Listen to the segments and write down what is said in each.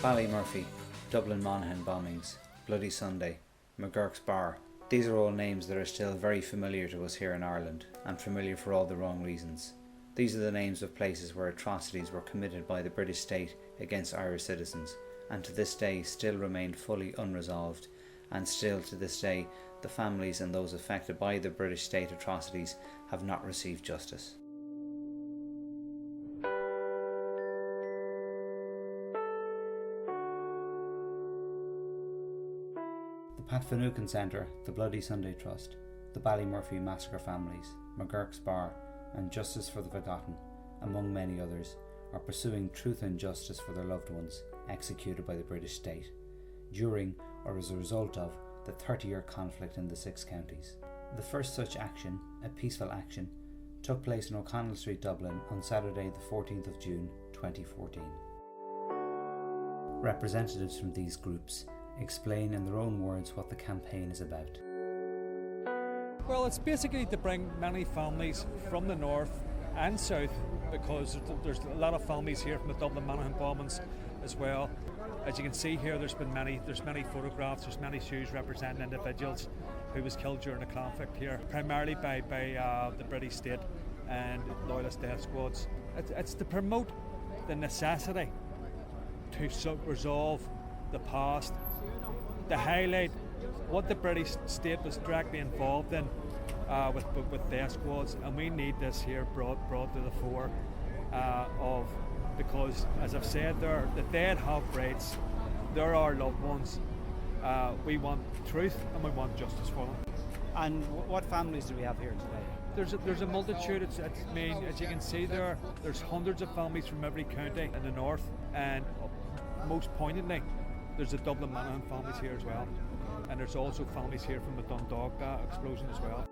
Ballymurphy, Dublin Monaghan bombings, Bloody Sunday, McGurk's Bar. These are all names that are still very familiar to us here in Ireland, and familiar for all the wrong reasons. These are the names of places where atrocities were committed by the British state against Irish citizens, and to this day still remain fully unresolved, and still to this day the families and those affected by the British state atrocities have not received justice. The Pat Finucane Centre, the Bloody Sunday Trust, the Ballymurphy Massacre Families, McGurk's Bar and Justice for the Forgotten, among many others, are pursuing truth and justice for their loved ones executed by the British state during or as a result of the 30-year conflict in the 6 counties. The first such action, a peaceful action, took place in O'Connell Street, Dublin on Saturday the 14th of June 2014. Representatives from these groups explain in their own words what the campaign is about. Well, it's basically to bring many families from the north and south, because there's a lot of families here from the Dublin Monaghan bombings as well. As you can see here, there's many photographs, there's many shoes representing individuals who was killed during the conflict here, primarily by the British state and loyalist death squads. It's to promote the necessity to resolve the past, to highlight what the British state was directly involved in with death squads, and we need this here brought to the fore because, as I've said, the dead have rights, they're our loved ones. We want truth and we want justice for them. And what families do we have here today? There's a multitude. It's as you can see there's hundreds of families from every county in the north, and most poignantly, there's the Dublin Monaghan families here as well, and there's also families here from the Dundalk explosion as well.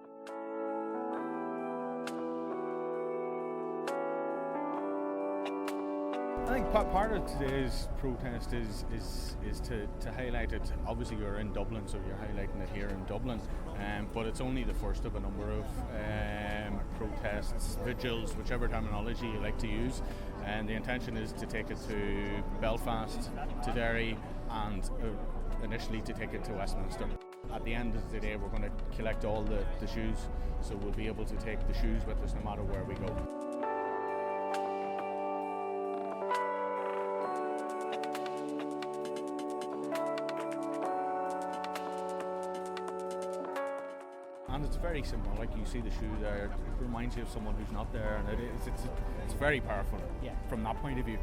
I think part of today's protest is to highlight it. Obviously you're in Dublin, so you're highlighting it here in Dublin, but it's only the first of a number of protests, vigils, whichever terminology you like to use, and the intention is to take it to Belfast, to Derry, and initially to take it to Westminster. At the end of the day we're going to collect all the shoes, so we'll be able to take the shoes with us no matter where we go. And it's very symbolic. You see the shoe there, it reminds you of someone who's not there, and it's very powerful from that point of view.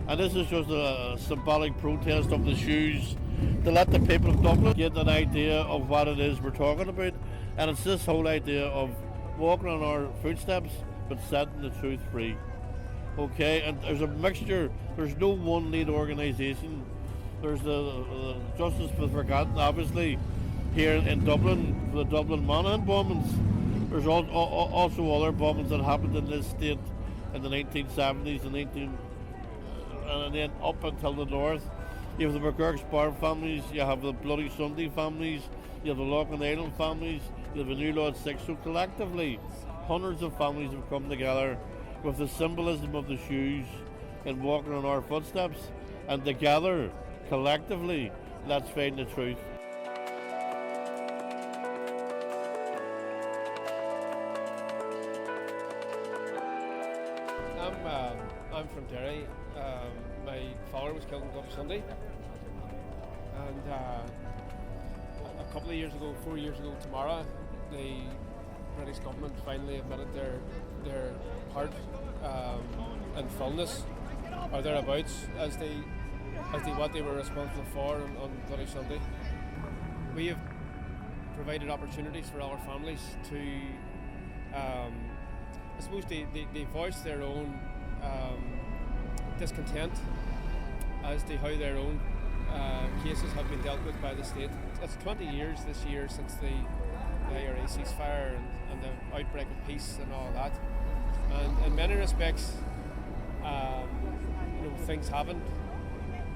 And this is just a symbolic protest of the shoes to let the people of Dublin get an idea of what it is we're talking about. And it's this whole idea of walking on our footsteps but setting the truth free. Okay, and there's a mixture, there's no one lead organisation. There's the Justice for the Forgotten, obviously, here in Dublin, for the Dublin Monaghan bombings. There's also other bombings that happened in this state in the 1970s and then up until the north. You have the McGurk's Bar families, you have the Bloody Sunday families, you have the Loughlin Island families, you have the New Law 6. So collectively, hundreds of families have come together with the symbolism of the shoes and walking on our footsteps, and together, collectively, let's find the truth. I'm from Derry. My father was killed on Bloody Sunday, and a couple of years ago, 4 years ago tomorrow, the British government finally admitted their part and fullness, or thereabouts, as they what they were responsible for on Bloody Sunday. We have provided opportunities for our families to, I suppose, they voice their own discontent as to how their own cases have been dealt with by the state. It's 20 years this year since the IRA ceasefire and the outbreak of peace and all that. And in many respects, things haven't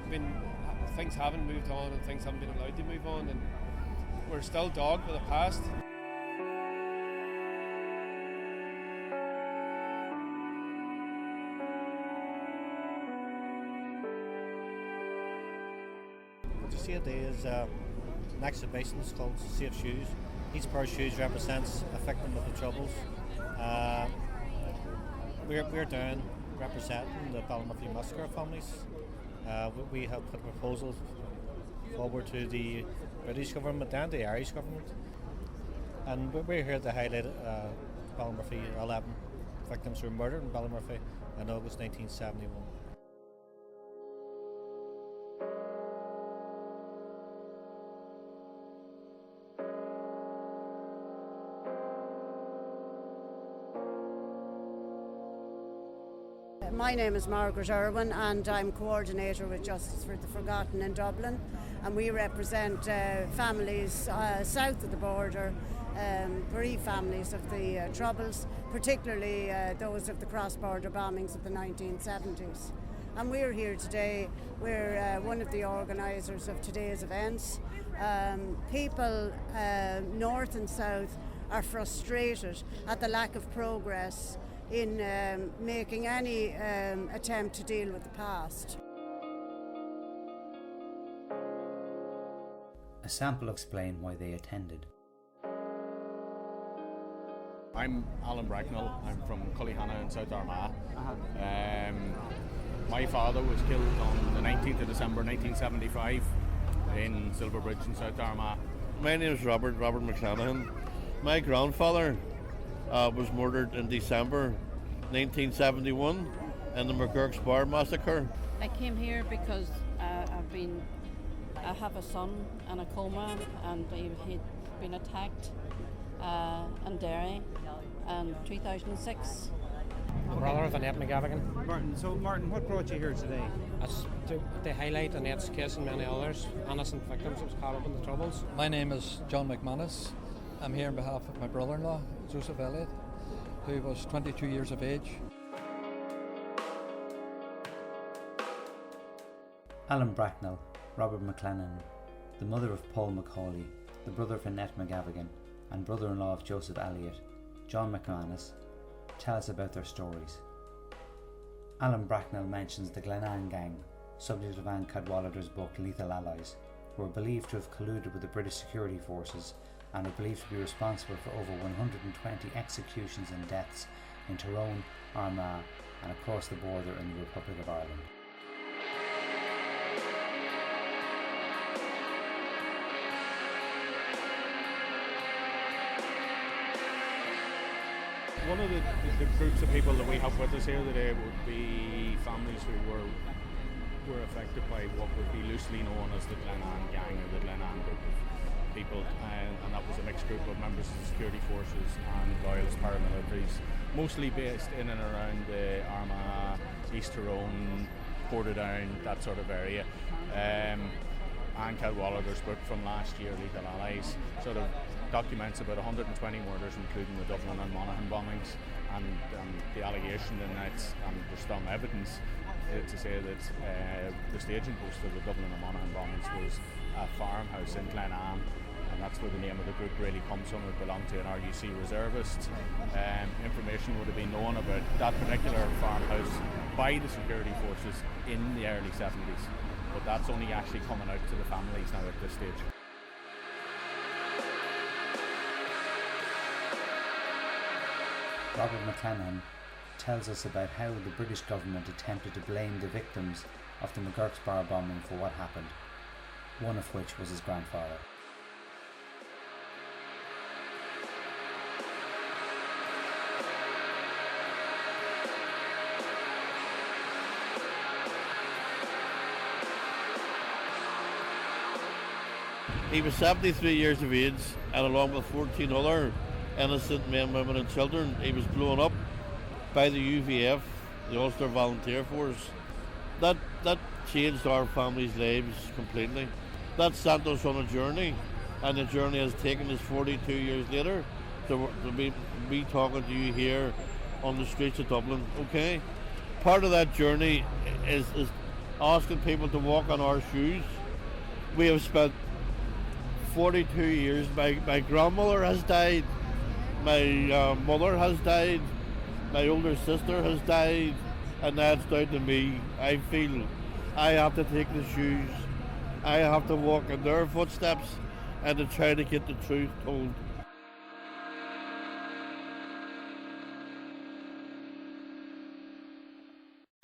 been things haven't moved on and things haven't been allowed to move on, and we're still dogged with the past. What you see today is an exhibition. It's called Safe Shoes. Each pair of shoes represents a victim of the Troubles. We're down representing the Ballymurphy massacre families. We have put proposals forward to the British government and the Irish government, and we're here to highlight Ballymurphy. 11 victims were murdered in Ballymurphy in August 1971. My name is Margaret Irwin and I'm coordinator with Justice for the Forgotten in Dublin, and we represent families south of the border, bereaved families of the Troubles, particularly those of the cross-border bombings of the 1970s. And we're here today, we're one of the organisers of today's events. People north and south are frustrated at the lack of progress in making any attempt to deal with the past. A sample explain why they attended. I'm Alan Bracknell. I'm from Cullyhanna in South Armagh. My father was killed on the 19th of December 1975 in Silverbridge in South Armagh. My name is Robert McClanahan. My grandfather was murdered in December 1971 in the McGurk's Bar massacre. I came here because I have a son in a coma, and he'd been attacked in Derry in 2006. Brother of Annette McGavigan. Martin, what brought you here today? That's to highlight Annette's case and many others, innocent victims that was caught up in the Troubles. My name is John McManus. I'm here on behalf of my brother-in-law, Joseph Elliott, who was 22 years of age. Alan Bracknell, Robert McLennan, the mother of Paul Macaulay, the brother of Annette McGavigan, and brother-in-law of Joseph Elliott, John McManus, tell us about their stories. Alan Bracknell mentions the Glenanne gang, subject of Anne Cadwallader's book Lethal Allies, who are believed to have colluded with the British security forces and are believed to be responsible for over 120 executions and deaths in Tyrone, Armagh and across the border in the Republic of Ireland. One of the groups of people that we have with us here today would be families who were affected by what would be loosely known as the Glenanne gang or the Glenanne group of people, and that was a mixed group of members of the security forces and loyalist paramilitaries, mostly based in and around the Armagh, East Tyrone, Portadown, that sort of area. Anne Cadwallader's book from last year, Lethal Allies, sort of documents about 120 murders, including the Dublin and Monaghan bombings, and the allegation in that, and there's strong evidence to say that the staging post of the Dublin and Monaghan bombings was a farmhouse in Glenanne, and that's where the name of the group really comes from. It belonged to an RUC reservist. Information would have been known about that particular farmhouse by the security forces in the early 70s, but that's only actually coming out to the families now at this stage. Robert McClanahan tells us about how the British government attempted to blame the victims of the McGurk's Bar bombing for what happened, one of which was his grandfather. He was 73 years of age, and along with 14 other innocent men, women and children, he was blown up by the UVF, the Ulster Volunteer Force. That changed our family's lives completely. That sent us on a journey, and the journey has taken us 42 years later to be talking to you here on the streets of Dublin. Okay, part of that journey is asking people to walk on our shoes We have spent 42 years. My grandmother has died, my mother has died, my older sister has died, and that's down to me. I feel I have to take the shoes, I have to walk in their footsteps and to try to get the truth told.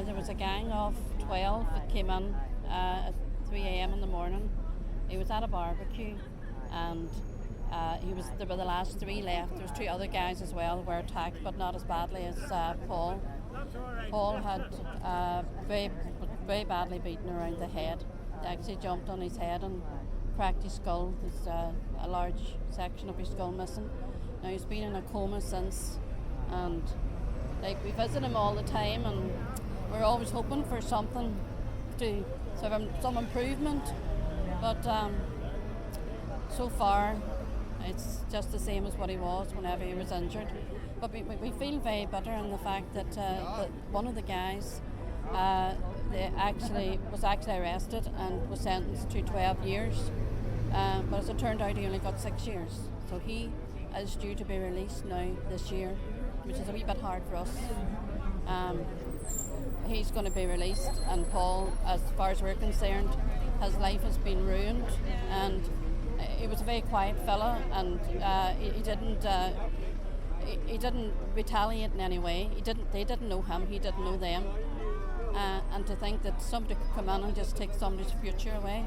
There was a gang of 12 that came in at 3 a.m. in the morning. He was at a barbecue, and there were the last 3 left. There was 2 other guys as well who were attacked, but not as badly as Paul. Paul had very, very badly beaten around the head. They actually jumped on his head and cracked his skull. There's a large section of his skull missing. Now he's been in a coma since, and we visit him all the time, and we're always hoping for something to sort of some improvement, but so far it's just the same as what he was whenever he was injured. But we feel very bitter in the fact that one of the guys was actually arrested and was sentenced to 12 years, but as it turned out he only got 6 years. So he is due to be released now this year, which is a wee bit hard for us. He's going to be released, and Paul, as far as we're concerned, his life has been ruined, and he was a very quiet fella, and he didn't retaliate in any way. They didn't know him, he didn't know them, and to think that somebody could come in and just take somebody's future away.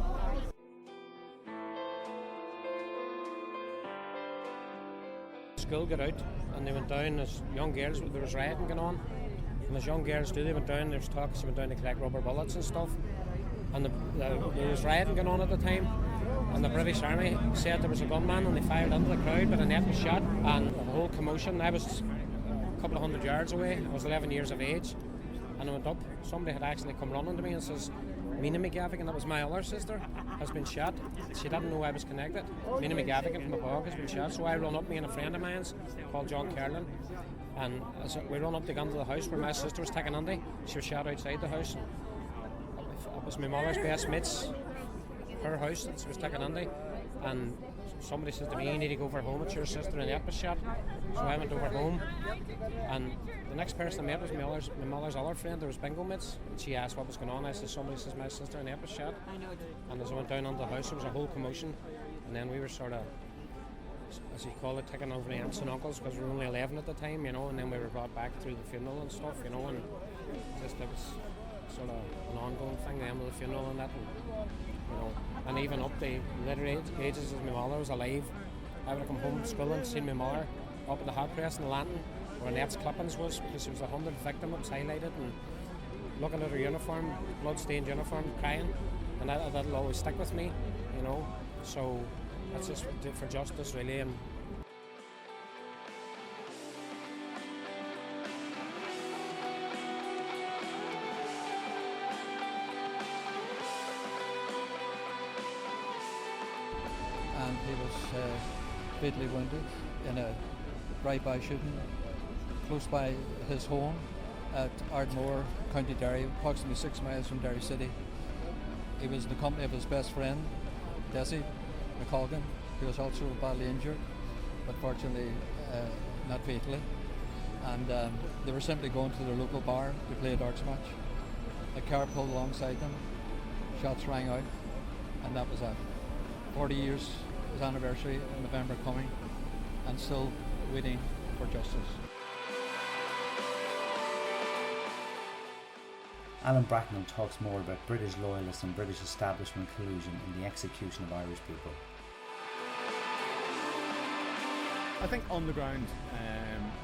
School got out and they went down as young girls. There was rioting going on, and as young girls do, they went down. There was talks they went down to collect rubber bullets and stuff, and there was rioting going on at the time, and the British Army said there was a gunman, and they fired into the crowd, but a net was shot, and the whole commotion. I was a couple of 100 yards away. I was 11 years of age, and I went up. Somebody had actually come running to me and says, Mina McGavigan, that was my other sister, has been shot. She didn't know I was connected. Mina McGavigan from the Bog has been shot. So I run up, me and a friend of mine's called John Kerlin, and we run up to go into the house where my sister was taken under. She was shot outside the house. It was my mother's best mate's, her house that she was taken under, and somebody said to me, you need to go over home, it's your sister, and that was shot. So I went over home, and the next person I met was my mother's other friend. There was bingo mates, and she asked what was going on. I said, somebody says my sister and that was shot. And as I went down into the house, there was a whole commotion, and then we were sort of, as you call it, taking over the aunts and uncles, because we were only 11 at the time, you know, and then we were brought back through the funeral and stuff, you know, and just it was sort of an ongoing thing, the end of the funeral and that, and, you know, and even up the later ages as my mother was alive, I would have come home from school and seen my mother up at the hot press in the lantern where Annette's clippings was, because she was a 100th victim. It was highlighted, and looking at her uniform, blood-stained uniform, crying, and that'll always stick with me, you know. So that's just for justice, really. And he was fatally wounded in a drive-by shooting close by his home at Ardmore, County Derry, approximately 6 miles from Derry City. He was in the company of his best friend, Desi McColgan, who was also badly injured, but fortunately not fatally. And they were simply going to their local bar to play a darts match. A car pulled alongside them, shots rang out, and that was it. 40 years, his anniversary in November coming, and still waiting for justice. Alan Bracknell talks more about British loyalists and British establishment collusion in the execution of Irish people. I think on the ground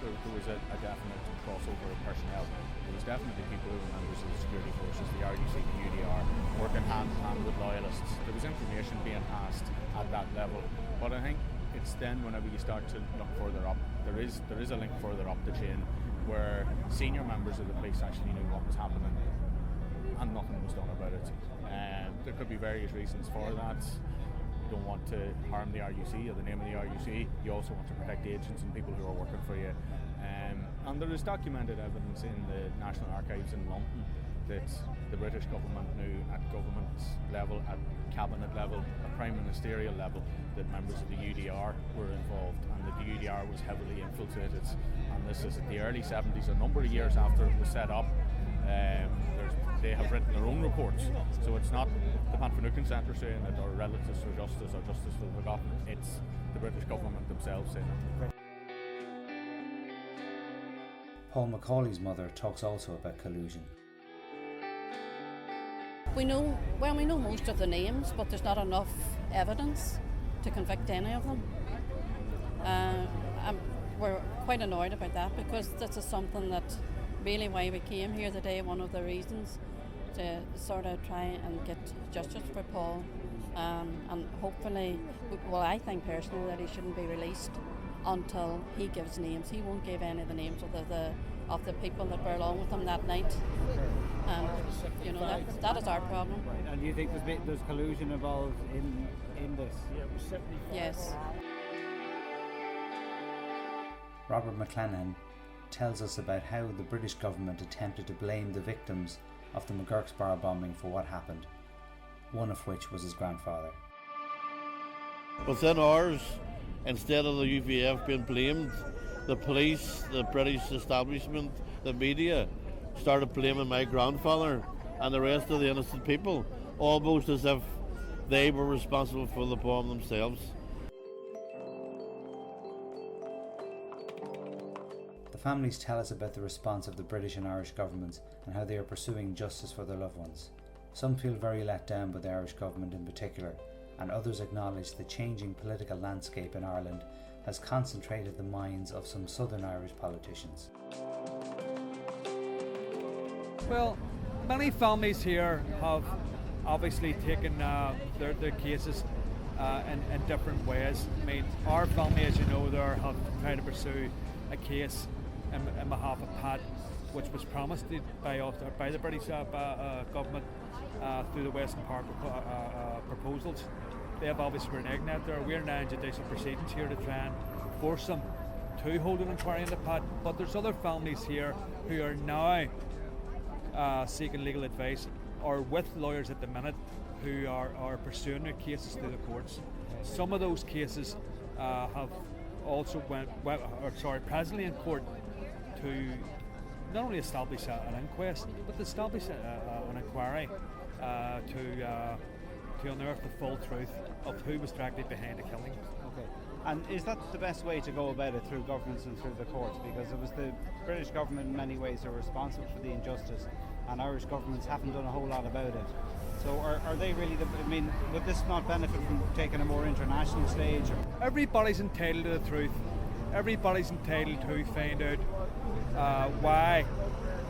there was a definite crossover of personnel. There was definitely people who were members of the security forces, the RDC, the UDR, working hand in hand with loyalists. There was information being passed at that level, but I think it's then whenever you start to look further up, there is a link further up the chain where senior members of the police actually knew what was happening and nothing was done about it. There could be various reasons for that. You don't want to harm the RUC or the name of the RUC. You also want to protect the agents and people who are working for you. And there is documented evidence in the National Archives in London that the British government knew at government level, at cabinet level, at prime ministerial level, that members of the UDR were involved, and that the UDR was heavily infiltrated. And this is at the early 70s, a number of years after it was set up. They have written their own reports, so it's not the Pat Finucane Centre saying it, or Relatives for Justice, or Justice for the Forgotten. It's the British government themselves saying it. Paul Macaulay's mother talks also about collusion. We know most of the names, but there's not enough evidence to convict any of them. We're quite annoyed about that, because this is something that really why we came here today, one of the reasons, to sort of try and get justice for Paul, and hopefully, well, I think personally that he shouldn't be released until he gives names. He won't give any of the names of the people that were along with him that night. And that is our problem. And do you think there's collusion involved in this? Yes. Robert McLennan tells us about how the British government attempted to blame the victims of the McGurk's Bar bombing for what happened, one of which was his grandfather. Within ours, instead of the UVF being blamed, the police, the British establishment, the media started blaming my grandfather and the rest of the innocent people, almost as if they were responsible for the bomb themselves. The families tell us about the response of the British and Irish governments and how they are pursuing justice for their loved ones. Some feel very let down by the Irish government in particular, and others acknowledge the changing political landscape in Ireland has concentrated the minds of some Southern Irish politicians. Well, many families here have obviously taken their cases in different ways. I mean, our family, as you know, there have tried to pursue a case in behalf of Pat, which was promised by the British government through the Western Park proposals. They have obviously reneged that there. We're now in judicial proceedings here to try and force them to hold an inquiry into Pat. But there's other families here who are now seeking legal advice, or with lawyers at the minute, who are pursuing their cases through the courts. Some of those cases have also presently in court to not only establish an inquest, but to establish an inquiry to unearth the full truth of who was directly behind the killing. Okay. And is that the best way to go about it, through governments and through the courts? Because it was the British government in many ways are responsible for the injustice, and Irish governments haven't done a whole lot about it. So are they really would this not benefit from taking a more international stage? Everybody's entitled to the truth. Everybody's entitled to find out why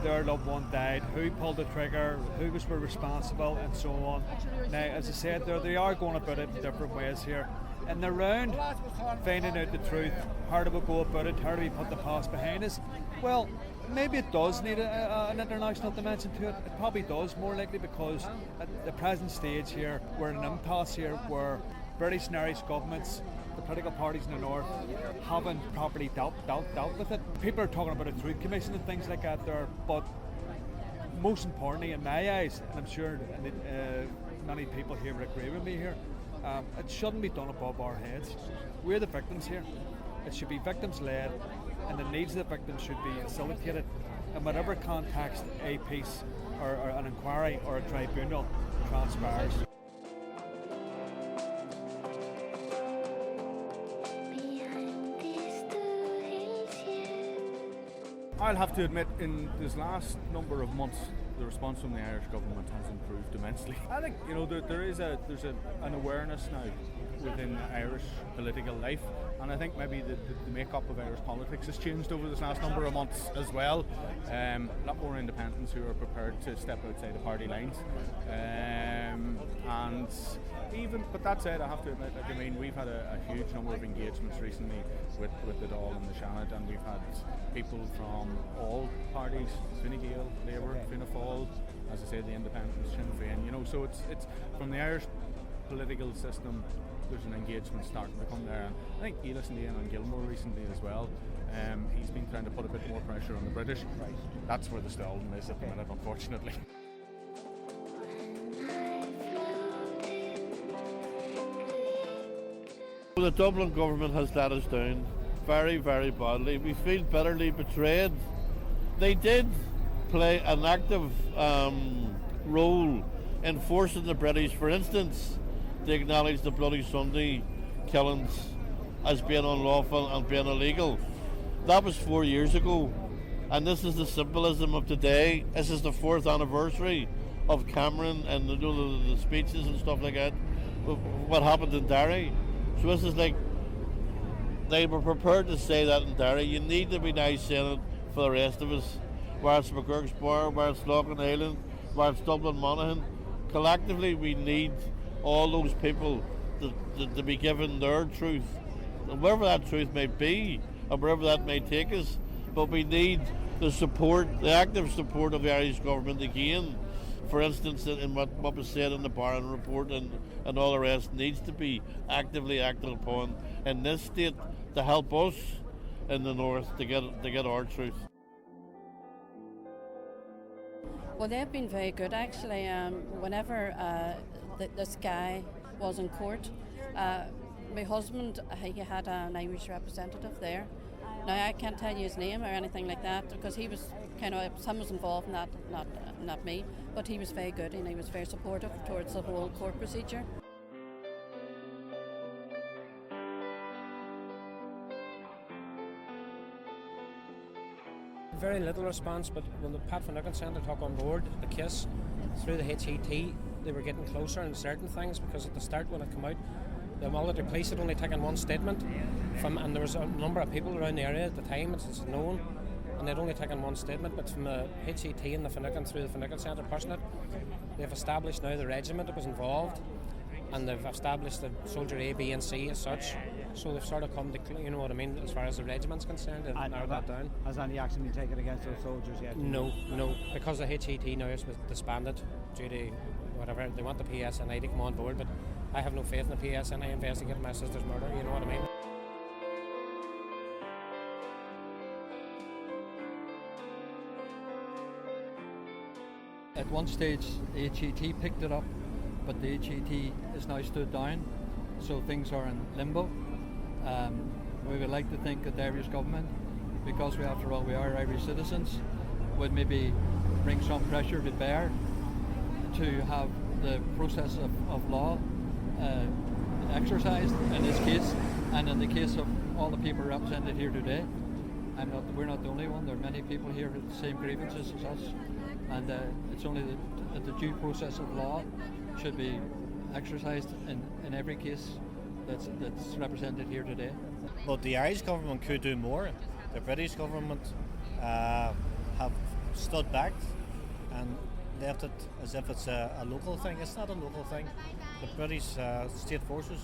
their loved one died, who pulled the trigger, who was responsible, and so on. Now, as I said, they are going about it in different ways here. And they're round finding out the truth. How do we go about it? How do we put the past behind us? Well, maybe it does need an international dimension to it. It probably does, more likely, because at the present stage here, we're in an impasse here where British and Irish governments, the political parties in the north, haven't properly dealt with it. People are talking about a truth commission and things like that there, but most importantly, in my eyes, and I'm sure many people here would agree with me here, it shouldn't be done above our heads. We're the victims here. It should be victims-led, and the needs of the victims should be facilitated in whatever context a peace or an inquiry or a tribunal transpires. I'll have to admit, in this last number of months, the response from the Irish government has improved immensely. I think there's an awareness now within Irish political life, and I think maybe the makeup of Irish politics has changed over this last number of months as well. A lot more independents who are prepared to step outside the party lines, but that said, I have to admit, we've had a huge number of engagements recently with the Dáil and the Seanad, and we've had people from all parties, Fine Gael, Labour, Fianna Fáil, as I say, the Independents, Sinn Féin. So it's from the Irish political system. There's an engagement starting to come there, and I think he listened to Ian Gilmore recently as well. He's been trying to put a bit more pressure on the British. That's where the stalling is at the minute, unfortunately. Well, the Dublin government has let us down very, very badly. We feel bitterly betrayed. They did play an active role in forcing the British, for instance, to acknowledge the Bloody Sunday killings as being unlawful and being illegal. That was 4 years ago, and this is the symbolism of today. This is the 4th anniversary of Cameron and the speeches and stuff like that, what happened in Derry. So this is like, they were prepared to say that in Derry. You need to be now saying it for the rest of us, where it's McGurk's Bar, where it's Loughlin Island, where it's Dublin Monaghan. Collectively, we need all those people to be given their truth, and wherever that truth may be, and wherever that may take us. But we need the support, the active support of the Irish government again. For instance, in what was said in the Barron report and all the rest, needs to be actively acted upon in this state to help us in the north to get our truth. Well, they've been very good actually. Whenever this guy was in court, my husband, he had an Irish representative there. Now I can't tell you his name or anything like that because he was some was involved in that, not me. But he was very good and he was very supportive towards the whole court procedure. Very little response, but when the Pat Finucane Centre took on board the case through the HET, they were getting closer in certain things, because at the start when it came out, the military police had only taken one statement and there was a number of people around the area at the time, it's known, and they'd only taken one statement. But from the HET and the Finucane, through the Finucane Centre pushing it, they've established now the regiment that was involved, and they've established the soldier A, B and C as such. So they've sort of come to, you know what I mean, as far as the regiment's concerned, they've narrowed that down. Has any action been taken against those soldiers yet? No, because the HET now is disbanded due to whatever, they want the PSNI to come on board, but I have no faith in the PSNI investigating my sister's murder, you know what I mean? At one stage, the HET picked it up, but the HET is now stood down, so things are in limbo. We would like to think that the Irish government, because we, after all, we are Irish citizens, would maybe bring some pressure to bear to have the process of law exercised in this case, and in the case of all the people represented here today. We're not the only one. There are many people here with the same grievances as us, and it's only that the due process of law should be exercised in every case that's represented here today. But the Irish government could do more. The British government have stood back and left it as if it's a local thing. It's not a local thing. The British state forces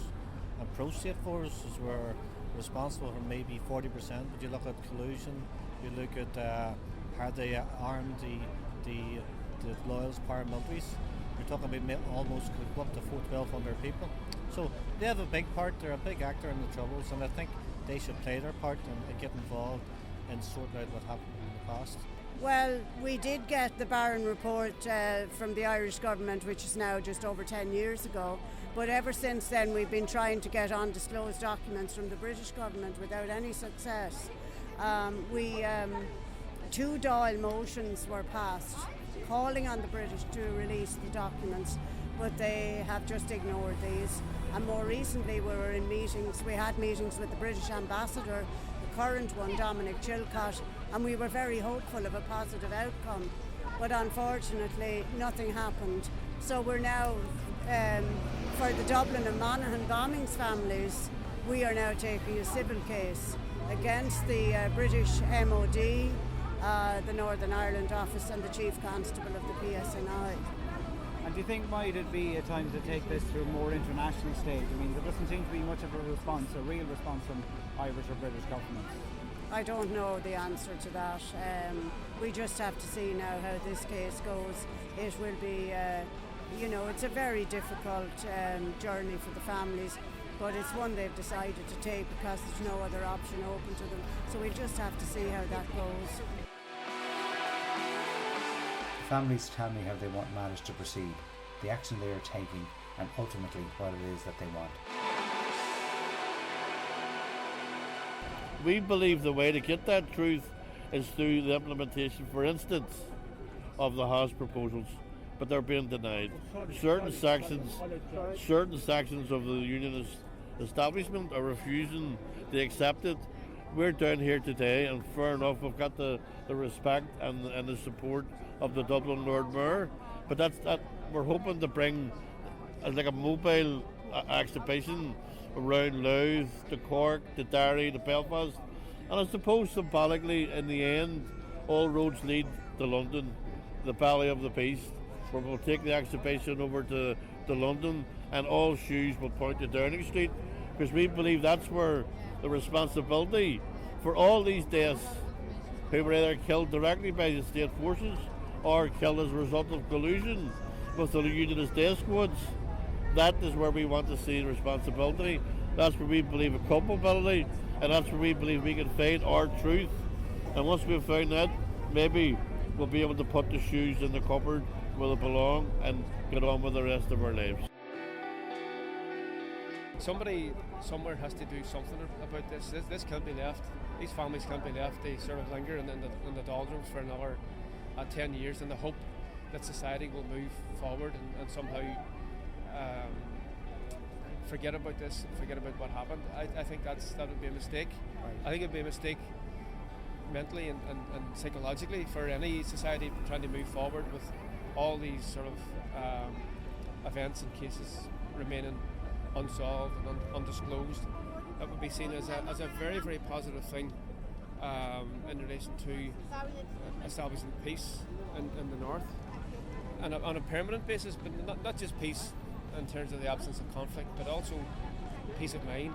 and pro-state forces were responsible for maybe 40%, but you look at collusion, you look at how they armed the loyalist paramilitaries. We're talking about almost up to 1,200 people. So they have a big part, they're a big actor in the Troubles, and I think they should play their part and get involved in sorting out what happened in the past. Well, we did get the Barron report from the Irish government, which is now just over 10 years ago, but ever since then we've been trying to get undisclosed documents from the British government without any success. Two Dáil motions were passed calling on the British to release the documents, but they have just ignored these. And more recently we had meetings with the British ambassador, the current one, Dominic Chilcott, and we were very hopeful of a positive outcome, but unfortunately nothing happened. So we're now, for the Dublin and Monaghan bombings families, we are now taking a civil case against the British MOD, the Northern Ireland office and the Chief Constable of the PSNI. And do you think might it be a time to take this to a more international stage? I mean, there doesn't seem to be much of a response, a real response from Irish or British governments. I don't know the answer to that. We just have to see now how this case goes. It will be, it's a very difficult journey for the families, but it's one they've decided to take because there's no other option open to them. So we'll just have to see how that goes. Families tell me how they want matters to proceed, the action they are taking, and ultimately what it is that they want. We believe the way to get that truth is through the implementation, for instance, of the House proposals, but they're being denied. Certain sections of the unionist establishment are refusing to accept it. We're down here today, and fair enough, we've got the respect and the support of the Dublin Lord Mayor, but that we're hoping to bring like a mobile exhibition around Louth, to Cork, to Derry, to Belfast, and I suppose symbolically in the end all roads lead to London, the Valley of the Beast, where we'll take the exhibition over to London and all shoes will point to Downing Street, because we believe that's where the responsibility for all these deaths who were either killed directly by the state forces or killed as a result of collusion with the unionist death squads. That is where we want to see the responsibility. That's where we believe a culpability, and that's where we believe we can find our truth. And once we've found that, maybe we'll be able to put the shoes in the cupboard where they belong and get on with the rest of our lives. Somebody somewhere has to do something about this. This can't be left. These families can't be left. They sort of linger in the doldrums for another 10 years in the hope that society will move forward and somehow forget about this, forget about what happened. I think that would be a mistake. Right. I think it would be a mistake mentally and psychologically for any society trying to move forward with all these sort of events and cases remaining unsolved and undisclosed. That would be seen as a very, very positive thing in relation to establishing peace in the north, and on a permanent basis, but not just peace in terms of the absence of conflict, but also peace of mind